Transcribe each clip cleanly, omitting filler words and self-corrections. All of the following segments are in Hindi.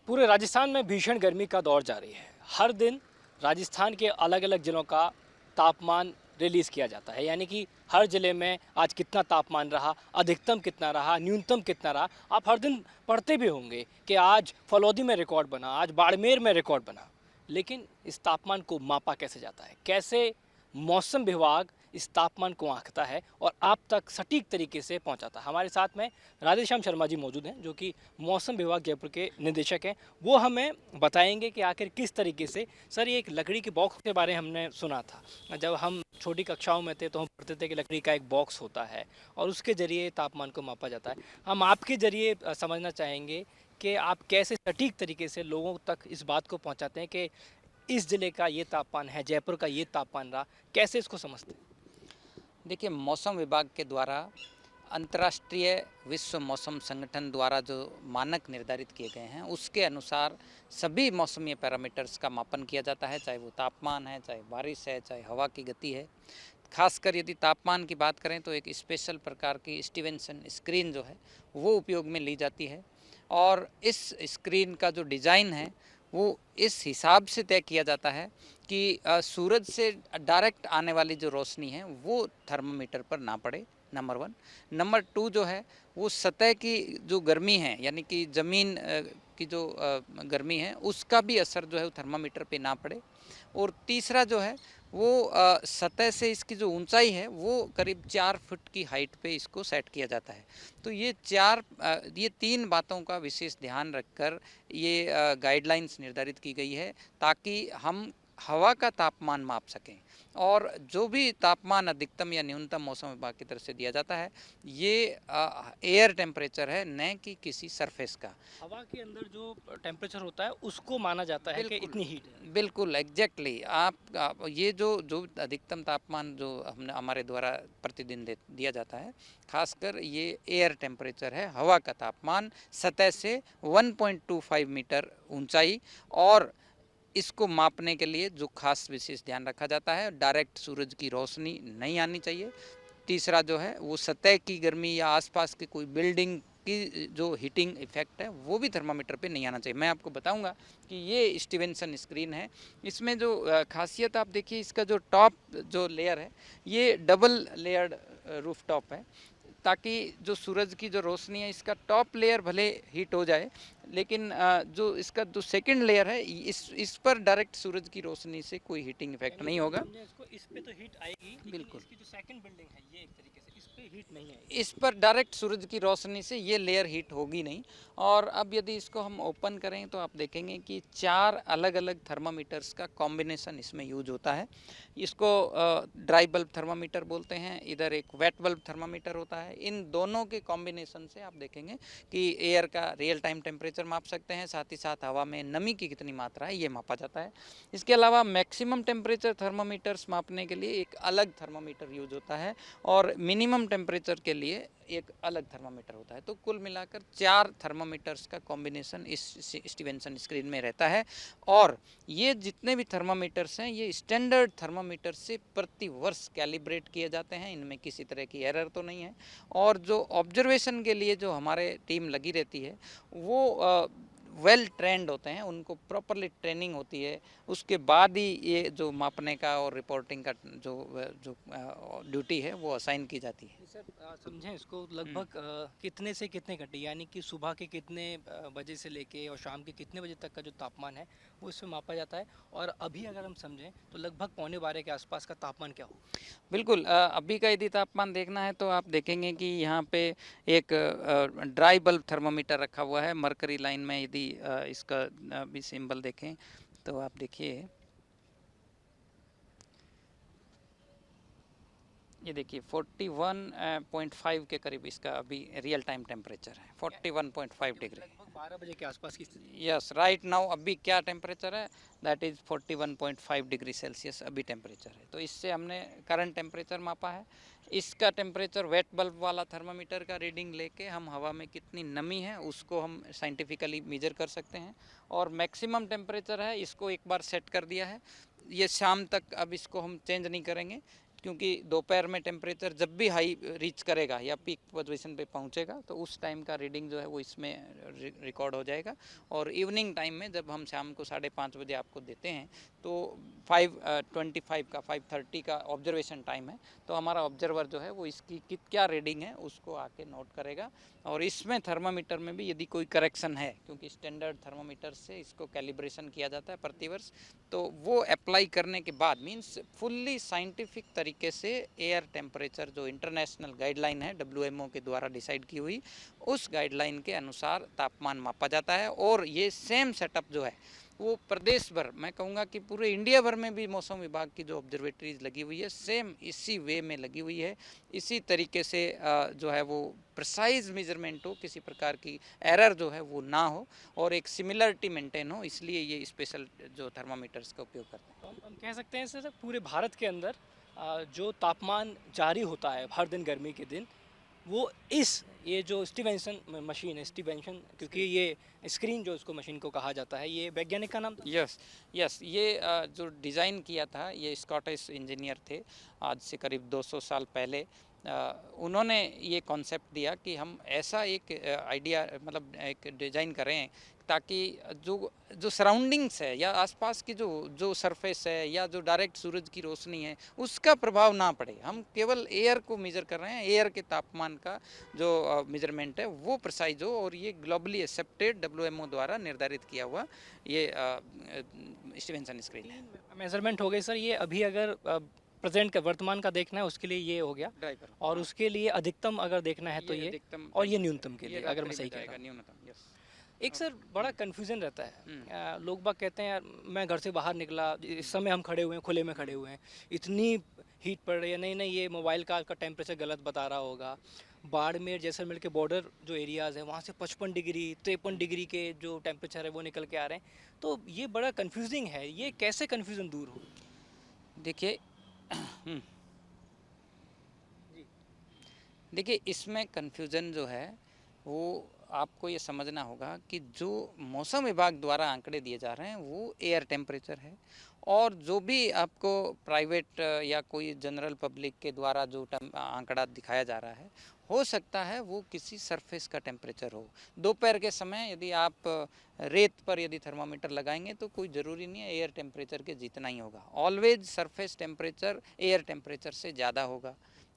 पूरे राजस्थान में भीषण गर्मी का दौर जारी है। हर दिन राजस्थान के अलग अलग जिलों का तापमान रिलीज़ किया जाता है, यानी कि हर ज़िले में आज कितना तापमान रहा, अधिकतम कितना रहा, न्यूनतम कितना रहा। आप हर दिन पढ़ते भी होंगे कि आज फलौदी में रिकॉर्ड बना, आज बाड़मेर में रिकॉर्ड बना। लेकिन इस तापमान को मापा कैसे जाता है? कैसे मौसम विभाग इस तापमान को आंकता है और आप तक सटीक तरीके से पहुंचाता है? हमारे साथ में राधेश्याम शर्मा जी मौजूद हैं, जो कि मौसम विभाग जयपुर के निदेशक हैं। वो हमें बताएंगे कि आखिर किस तरीके से। सर, ये एक लकड़ी के बॉक्स के बारे में हमने सुना था। जब हम छोटी कक्षाओं में थे तो हम पढ़ते थे कि लकड़ी का एक बॉक्स होता है और उसके जरिए तापमान को मापा जाता है। हम आपके जरिए समझना चाहेंगे कि आप कैसे सटीक तरीके से लोगों तक इस बात को पहुंचाते हैं कि इस ज़िले का ये तापमान है, जयपुर का ये तापमान रहा। कैसे इसको समझते हैं? देखिए, मौसम विभाग के द्वारा अंतर्राष्ट्रीय विश्व मौसम संगठन द्वारा जो मानक निर्धारित किए गए हैं उसके अनुसार सभी मौसमी पैरामीटर्स का मापन किया जाता है, चाहे वो तापमान है, चाहे बारिश है, चाहे हवा की गति है। खासकर यदि तापमान की बात करें तो एक स्पेशल प्रकार की स्टीवेंसन स्क्रीन जो है वो उपयोग में ली जाती है और इस स्क्रीन का जो डिज़ाइन है वो इस हिसाब से तय किया जाता है कि सूरज से डायरेक्ट आने वाली जो रोशनी है वो थर्मामीटर पर ना पड़े, नंबर 1। नंबर 2 जो है वो सतह की जो गर्मी है, यानी कि ज़मीन की जो गर्मी है उसका भी असर जो है वो थर्मामीटर पे ना पड़े। और तीसरा जो है वो सतह से इसकी जो ऊंचाई है वो करीब 4 फुट की हाइट पे इसको सेट किया जाता है। तो ये 3 बातों का विशेष ध्यान रखकर ये गाइडलाइंस निर्धारित की गई है ताकि हम हवा का तापमान माप सकें। और जो भी तापमान अधिकतम या न्यूनतम मौसम विभाग की तरफ से दिया जाता है ये एयर टेम्परेचर है, न कि किसी सरफेस का। हवा के अंदर जो टेम्परेचर होता है उसको माना जाता है कि बिल्कुल, इतनी हीट है। बिल्कुल एग्जैक्टली। आप ये जो अधिकतम तापमान जो हमने हमारे द्वारा प्रतिदिन दिया जाता है, खासकर ये एयर टेम्परेचर है, हवा का तापमान सतह से 1.25 मीटर ऊंचाई। और इसको मापने के लिए जो खास विशेष ध्यान रखा जाता है, डायरेक्ट सूरज की रोशनी नहीं आनी चाहिए। तीसरा जो है वो सतह की गर्मी या आसपास की कोई बिल्डिंग की जो हीटिंग इफेक्ट है वो भी थर्मामीटर पे नहीं आना चाहिए। मैं आपको बताऊंगा कि ये स्टीवेंसन स्क्रीन है। इसमें जो खासियत आप देखिए, इसका जो टॉप जो लेयर है ये डबल लेयर्ड रूफ टॉप है, ताकि जो सूरज की जो रोशनी है इसका टॉप लेयर भले हीट हो जाए, लेकिन जो इसका जो सेकंड लेयर है इस पर डायरेक्ट सूरज की रोशनी से कोई हीटिंग इफेक्ट यानी नहीं कि हम होगा। समझे इसको, इस पे तो हीट आएगी, लेकिन बिल्कुल, इसकी जो सेकंड बिल्डिंग है ये एक तरीके से इस पे हीट नहीं आएगी। इस पर डायरेक्ट सूरज की रोशनी से ये लेयर हीट होगी नहीं। और अब यदि इसको हम ओपन करें तो आप देखेंगे कि 4 अलग अलग थर्मामीटर्स का कॉम्बिनेशन इसमें यूज होता है। इसको ड्राई बल्ब थर्मामीटर बोलते हैं, इधर एक वेट बल्ब थर्मामीटर होता है। इन दोनों के कॉम्बिनेशन से आप देखेंगे कि एयर का रियल टाइम टेम्परेचर माप सकते हैं, साथ ही साथ हवा में नमी की कितनी मात्रा है ये मापा जाता है। इसके अलावा मैक्सिमम टेम्परेचर थर्मामीटर्स मापने के लिए एक अलग थर्मामीटर यूज होता है और मिनिमम टेम्परेचर के लिए एक अलग थर्मामीटर होता है। तो कुल मिलाकर 4 थर्मामीटर्स का कॉम्बिनेशन इस स्टीवेंसन स्क्रीन में रहता है। और ये जितने भी थर्मामीटर्स हैं ये स्टैंडर्ड थर्मामीटर से प्रति वर्ष कैलिब्रेट किए जाते हैं, इनमें किसी तरह की एरर तो नहीं है। और जो ऑब्जर्वेशन के लिए जो हमारे टीम लगी रहती है वो वेल ट्रेंड होते हैं, उनको प्रॉपरली ट्रेनिंग होती है, उसके बाद ही ये जो मापने का और रिपोर्टिंग का जो जो ड्यूटी है वो असाइन की जाती है। सर, समझें इसको लगभग कितने से कितने घंटे, यानी कि सुबह के कितने बजे से लेके और शाम के कितने बजे तक का जो तापमान है वो इसमें मापा जाता है? और अभी अगर हम समझें तो लगभग 11:15 के आसपास का तापमान क्या होगा? बिल्कुल, अभी का यदि तापमान देखना है तो आप देखेंगे कि यहाँ पे एक ड्राई बल्ब थर्मामीटर रखा हुआ है मरकरी लाइन में। यदि इसका भी सिंबल देखें तो आप देखिए, ये देखिए 41.5 के करीब इसका अभी रियल टाइम टेम्परेचर है, 41.5 डिग्री। लगभग 12 बजे के आसपास की स्थिति है। यस, राइट नाउ अभी क्या टेम्परेचर है, दैट इज़ 41.5 डिग्री सेल्सियस अभी टेम्परेचर है। तो इससे हमने करंट टेम्परेचर मापा है। इसका टेम्परेचर वेट बल्ब वाला थर्मामीटर का रीडिंग लेके हम हवा में कितनी नमी है उसको हम साइंटिफिकली मेजर कर सकते हैं। और मैक्सिमम टेम्परेचर है, इसको एक बार सेट कर दिया है, ये शाम तक अब इसको हम चेंज नहीं करेंगे, क्योंकि दोपहर में टेम्परेचर जब भी हाई रीच करेगा या पीक पोजीशन पे पहुंचेगा तो उस टाइम का रीडिंग जो है वो इसमें रिकॉर्ड हो जाएगा। और इवनिंग टाइम में जब हम शाम को 5:30 बजे आपको देते हैं तो 5:25 का 5:30 का ऑब्जर्वेशन टाइम है, तो हमारा ऑब्जर्वर जो है वो इसकी क्या रीडिंग है उसको आके नोट करेगा। और इसमें थर्मामीटर में भी यदि कोई करेक्शन है, क्योंकि स्टैंडर्ड थर्मामीटर से इसको कैलिब्रेशन किया जाता है प्रतिवर्ष, तो वो अप्लाई करने के बाद मीन्स फुल्ली साइंटिफिक तरीके से एयर टेम्परेचर जो इंटरनेशनल गाइडलाइन है डब्ल्यूएमओ के द्वारा डिसाइड की हुई, उस गाइडलाइन के अनुसार तापमान मापा जाता है। और ये सेम सेटअप जो है वो प्रदेश भर, मैं कहूँगा कि पूरे इंडिया भर में भी मौसम विभाग की जो ऑब्जर्वेटरीज लगी हुई है सेम इसी वे में लगी हुई है। इसी तरीके से जो है वो प्रिसाइज मेजरमेंट हो, किसी प्रकार की एरर जो है वो ना हो और एक सिमिलरिटी मेंटेन हो, इसलिए ये स्पेशल जो थर्मामीटर्स का उपयोग करते हैं। तो हम कह सकते हैं सर पूरे भारत के अंदर जो तापमान जारी होता है हर दिन गर्मी के दिन, वो ये जो स्टीवेंसन मशीन है, स्टीवेंसन क्योंकि ये स्क्रीन जो इसको मशीन को कहा जाता है, ये वैज्ञानिक का नाम था? यस ये जो डिज़ाइन किया था ये स्कॉटिश इंजीनियर थे, आज से करीब 200 साल पहले। उन्होंने ये कॉन्सेप्ट दिया कि हम ऐसा एक आइडिया मतलब एक डिज़ाइन करें ताकि जो जो सराउंडिंग्स है या आसपास की जो सरफेस है या जो डायरेक्ट सूरज की रोशनी है उसका प्रभाव ना पड़े। हम केवल एयर को मेजर कर रहे हैं, एयर के तापमान का जो मेजरमेंट है वो प्रिसाइज हो। और ये ग्लोबली एक्सेप्टेड डब्ल्यूएमओ द्वारा निर्धारित किया हुआ ये स्टीवेंसन स्केल है। मेजरमेंट हो गई सर, ये अभी अगर प्रेजेंट का वर्तमान का देखना है उसके लिए ये हो गया, और उसके लिए अधिकतम अगर देखना है तो ये अधिकतम, और ये न्यूनतम के लिए अगर मैं सही कह रहा हूं। न्यूनतम। यस। एक सर बड़ा कन्फ्यूज़न रहता है, लोग बाग कहते हैं यार मैं घर से बाहर निकला, इस समय हम खड़े हुए हैं, खुले में खड़े हुए हैं, इतनी हीट पड़ रही है, नहीं नहीं ये मोबाइल का टेम्परेचर गलत बता रहा होगा। बाड़मेर जैसलमेर के बॉर्डर जो एरियाज़ हैं वहाँ से 55 डिग्री 53 डिग्री के जो टेम्परेचर है वो निकल के आ रहे हैं, तो ये बड़ा कन्फ्यूजिंग है, ये कैसे कन्फ्यूज़न दूर हो? देखिए देखिए इसमें कन्फ्यूज़न जो है वो आपको ये समझना होगा कि जो मौसम विभाग द्वारा आंकड़े दिए जा रहे हैं वो एयर टेम्परेचर है, और जो भी आपको प्राइवेट या कोई जनरल पब्लिक के द्वारा जो आंकड़ा दिखाया जा रहा है हो सकता है वो किसी सरफेस का टेम्परेचर हो। दोपहर के समय यदि आप रेत पर यदि थर्मामीटर लगाएंगे तो कोई ज़रूरी नहीं है एयर टेम्परेचर के जितना ही होगा। Always surface temperature air temperature से ज़्यादा होगा।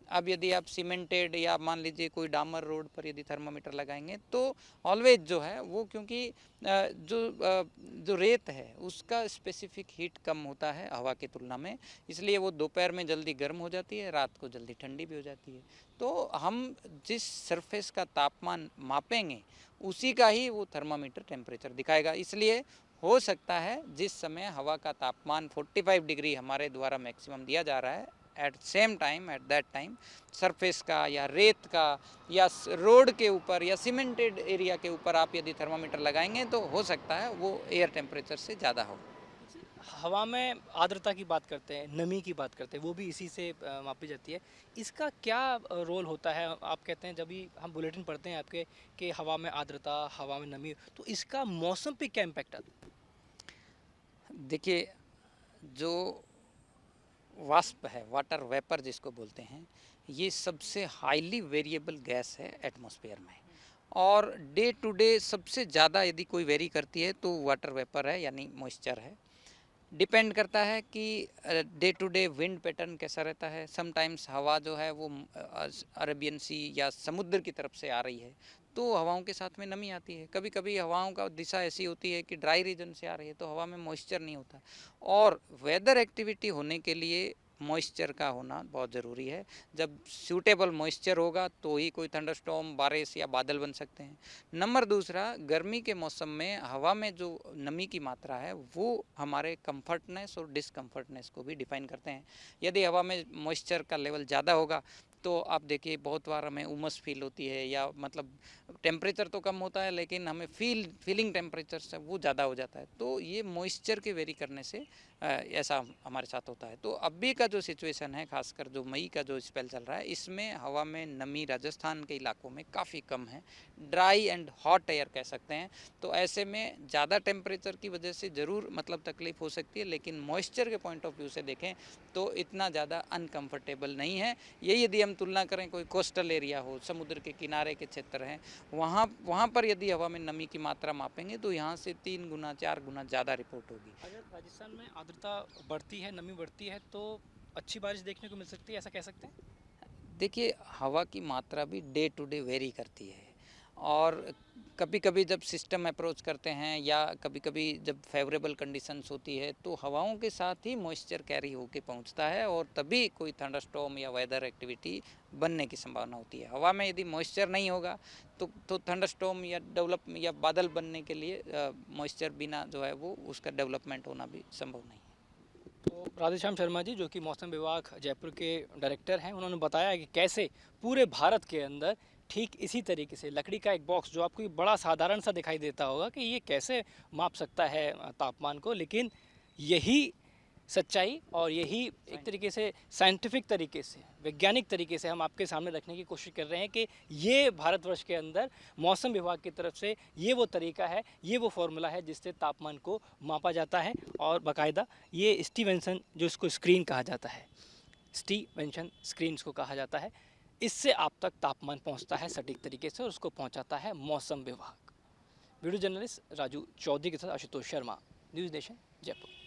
अब यदि आप सीमेंटेड या मान लीजिए कोई डामर रोड पर यदि थर्मामीटर लगाएंगे तो ऑलवेज जो है वो, क्योंकि जो रेत है उसका स्पेसिफिक हीट कम होता है हवा की तुलना में, इसलिए वो दोपहर में जल्दी गर्म हो जाती है, रात को जल्दी ठंडी भी हो जाती है। तो हम जिस सरफेस का तापमान मापेंगे उसी का ही वो थर्मामीटर टेम्परेचर दिखाएगा। इसलिए हो सकता है जिस समय हवा का तापमान 45 डिग्री हमारे द्वारा मैक्सिमम दिया जा रहा है, at same time at that time surface का या रेत का या रोड के ऊपर या सीमेंटेड एरिया के ऊपर आप यदि थर्मामीटर लगाएंगे तो हो सकता है वो एयर टेम्परेचर से ज़्यादा हो। हवा में आर्द्रता की बात करते हैं, नमी की बात करते हैं, वो भी इसी से मापी जाती है। इसका क्या रोल होता है? आप कहते हैं जब भी हम बुलेटिन पढ़ते हैं आपके कि हवा में आर्द्रता, हवा में नमी, तो इसका मौसम पे क्या इम्पैक्ट आता है? देखिए जो वाष्प है, वाटर वेपर जिसको बोलते हैं, ये सबसे हाईली वेरिएबल गैस है एटमॉस्फेयर में, और डे टू डे सबसे ज़्यादा यदि कोई वेरी करती है तो वाटर वेपर है यानी मॉइस्चर है। डिपेंड करता है कि day to day wind pattern कैसा रहता है। समटाइम्स हवा जो है वो अरेबियन सी या समुद्र की तरफ से आ रही है तो हवाओं के साथ में नमी आती है। कभी कभी हवाओं का दिशा ऐसी होती है कि ड्राई रीजन से आ रही है तो हवा में मॉइस्चर नहीं होता। और वेदर एक्टिविटी होने के लिए मॉइस्चर का होना बहुत ज़रूरी है। जब सूटेबल मॉइस्चर होगा तो ही कोई थंडरस्टॉर्म, बारिश या बादल बन सकते हैं। नंबर दूसरा, गर्मी के मौसम में हवा में जो नमी की मात्रा है वो हमारे कंफर्टनेस और डिसकंफर्टनेस को भी डिफाइन करते हैं। यदि हवा में मॉइस्चर का लेवल ज़्यादा होगा तो आप देखिए बहुत बार हमें उमस फील होती है, या मतलब टेम्परेचर तो कम होता है लेकिन हमें फीलिंग टेम्परेचर से वो ज़्यादा हो जाता है। तो ये मॉइस्चर के वेरी करने से ऐसा हमारे साथ होता है। तो अभी का जो सिचुएशन है, खासकर जो मई का जो स्पेल चल रहा है, इसमें हवा में नमी राजस्थान के इलाकों में काफ़ी कम है, ड्राई एंड हॉट एयर कह सकते हैं। तो ऐसे में ज़्यादा टेम्परेचर की वजह से ज़रूर मतलब तकलीफ हो सकती है, लेकिन मॉइस्चर के पॉइंट ऑफ व्यू से देखें तो इतना ज़्यादा अनकंफर्टेबल नहीं है। ये यदि हम तुलना करें कोई कोस्टल एरिया हो, समुद्र के किनारे के क्षेत्र हैं, वहाँ पर यदि हवा में नमी की मात्रा मापेंगे तो यहाँ से 3 गुना 4 गुना ज़्यादा रिपोर्ट होगी। अगर राजस्थान में आर्द्रता बढ़ती है, नमी बढ़ती है, तो अच्छी बारिश देखने को मिल सकती है, ऐसा कह सकते हैं? देखिए हवा की मात्रा भी डे टू डे वेरी करती है, और कभी कभी जब सिस्टम अप्रोच करते हैं या कभी कभी जब फेवरेबल कंडीशंस होती है तो हवाओं के साथ ही मॉइस्चर कैरी होके पहुंचता है, और तभी कोई थंडरस्टॉर्म या वेदर एक्टिविटी बनने की संभावना होती है। हवा में यदि मॉइस्चर नहीं होगा तो थंडरस्टॉर्म या डेवलप या बादल बनने के लिए मॉइस्चर बिना जो है वो उसका डेवलपमेंट होना भी संभव नहीं है। तो राधेश्याम शर्मा जी, जो कि मौसम विभाग जयपुर के डायरेक्टर हैं, उन्होंने बताया कि कैसे पूरे भारत के अंदर ठीक इसी तरीके से लकड़ी का एक बॉक्स, जो आपको बड़ा साधारण सा दिखाई देता होगा कि ये कैसे माप सकता है तापमान को, लेकिन यही सच्चाई और यही एक तरीके से साइंटिफिक तरीके से, वैज्ञानिक तरीके से हम आपके सामने रखने की कोशिश कर रहे हैं कि ये भारतवर्ष के अंदर मौसम विभाग की तरफ से ये वो तरीका है, ये वो फॉर्मूला है जिससे तापमान को मापा जाता है। और बाकायदा ये स्टीवेंसन, जो इसको स्क्रीन कहा जाता है, स्टीवेंसन स्क्रीन को कहा जाता है, इससे आप तक तापमान पहुंचता है सटीक तरीके से, और उसको पहुंचाता है मौसम विभाग। वीडियो जर्नलिस्ट राजू चौधरी के साथ आशुतोष शर्मा, न्यूज़ नेशन, जयपुर।